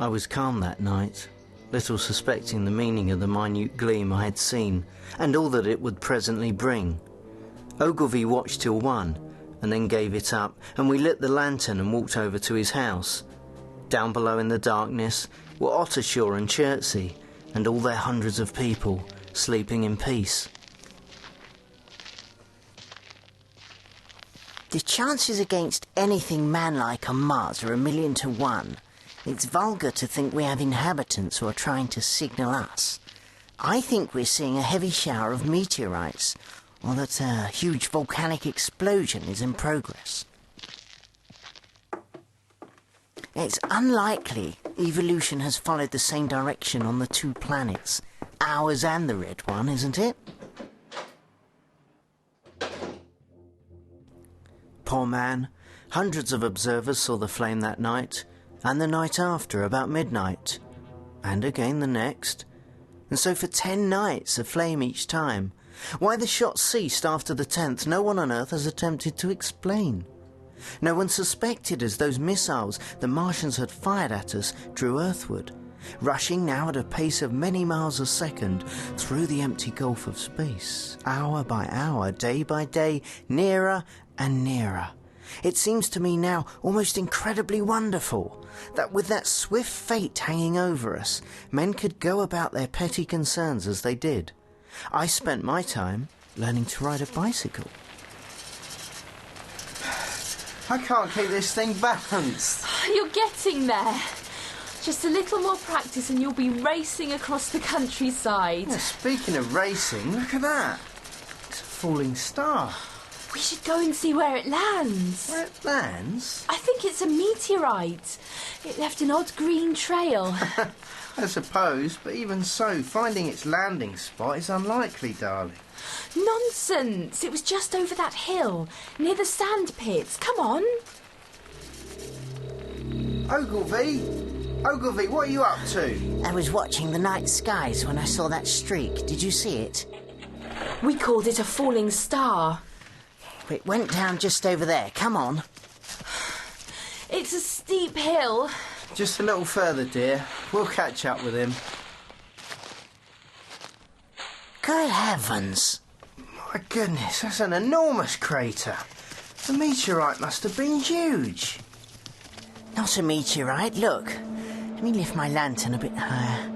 I was calm that night, little suspecting the meaning of the minute gleam I had seen, and all that it would presently bring. Ogilvy watched till 1, and then gave it up, and we lit the lantern and walked over to his house. Down below in the darkness were Ottershaw and Chertsey, and all their hundreds of people, sleeping in peace. The chances against anything manlike on Mars are 1,000,000 to 1. It's vulgar to think we have inhabitants who are trying to signal us. I think we're seeing a heavy shower of meteorites, or that a huge volcanic explosion is in progress. It's unlikely evolution has followed the same direction on the 2 planets, ours and the red one, isn't it? Poor man. Hundreds of observers saw the flame that night, and the night after, about midnight, and again the next. And so for 10 nights, a flame each time. Why the shots ceased after the 10th, no one on Earth has attempted to explain. No one suspected as those missiles the Martians had fired at us drew earthward, rushing now at a pace of many miles a second through the empty gulf of space, hour by hour, day by day, nearer and nearer. It seems to me now almost incredibly wonderful that with that swift fate hanging over us, men could go about their petty concerns as they did. I spent my time learning to ride a bicycle. I can't keep this thing balanced. You're getting there. Just a little more practice and you'll be racing across the countryside. Yeah, speaking of racing, look at that. It's a falling star. We should go and see where it lands. Where it lands? I think it's a meteorite. It left an odd green trail. I suppose, but even so, finding its landing spot is unlikely, darling. Nonsense! It was just over that hill, near the sand pits. Come on. Ogilvy? Ogilvy, what are you up to? I was watching the night skies when I saw that streak. Did you see it? We called it a falling star. It went down just over there. Come on. It's a steep hill. Just a little further, dear. We'll catch up with him. Good heavens. My goodness, that's an enormous crater. The meteorite must have been huge. Not a meteorite, look. Let me lift my lantern a bit higher.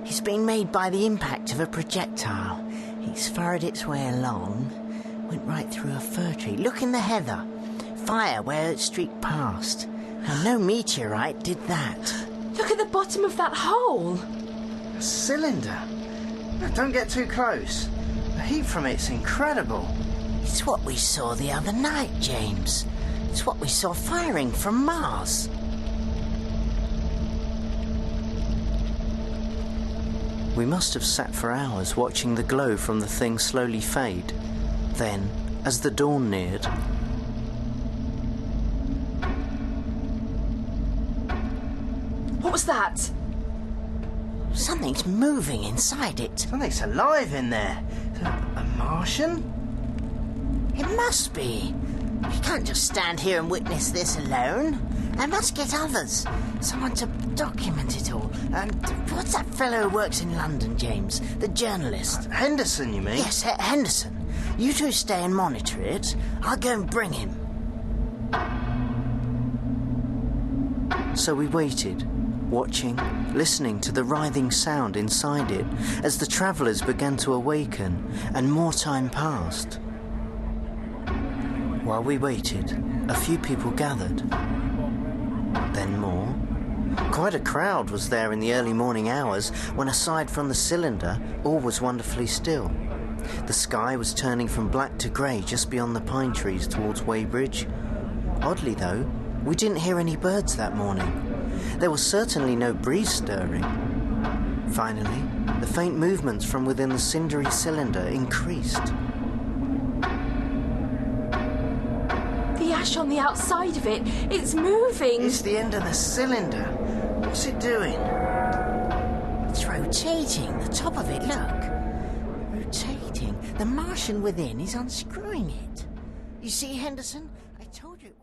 It's been made by the impact of a projectile. It's furrowed its way along, went right through a fir tree. Look in the heather. Fire where it streaked past. Now, no meteorite did that. Look at the bottom of that hole. A cylinder. No, don't get too close. The heat from it's incredible. It's what we saw the other night, James. It's what we saw firing from Mars. We must have sat for hours watching the glow from the thing slowly fade. Then, as the dawn neared... What was that? Something's moving inside it. Something's alive in there. A Martian? It must be. We can't just stand here and witness this alone. I must get others. Someone to document it all. What's that fellow who works in London, James? The journalist. Henderson, you mean? Yes, Henderson. You two stay and monitor it. I'll go and bring him. So we waited, watching, listening to the writhing sound inside it as the travellers began to awaken and more time passed. While we waited, a few people gathered. Then more. Quite a crowd was there in the early morning hours when, aside from the cylinder, all was wonderfully still. The sky was turning from black to grey just beyond the pine trees towards Weybridge. Oddly, though, we didn't hear any birds that morning. There was certainly no breeze stirring. Finally, the faint movements from within the cindery cylinder increased. The ash on the outside of it, it's moving. It's the end of the cylinder. What's it doing? It's rotating. The top of it, look. Rotating. The Martian within is unscrewing it. You see, Henderson? I told you it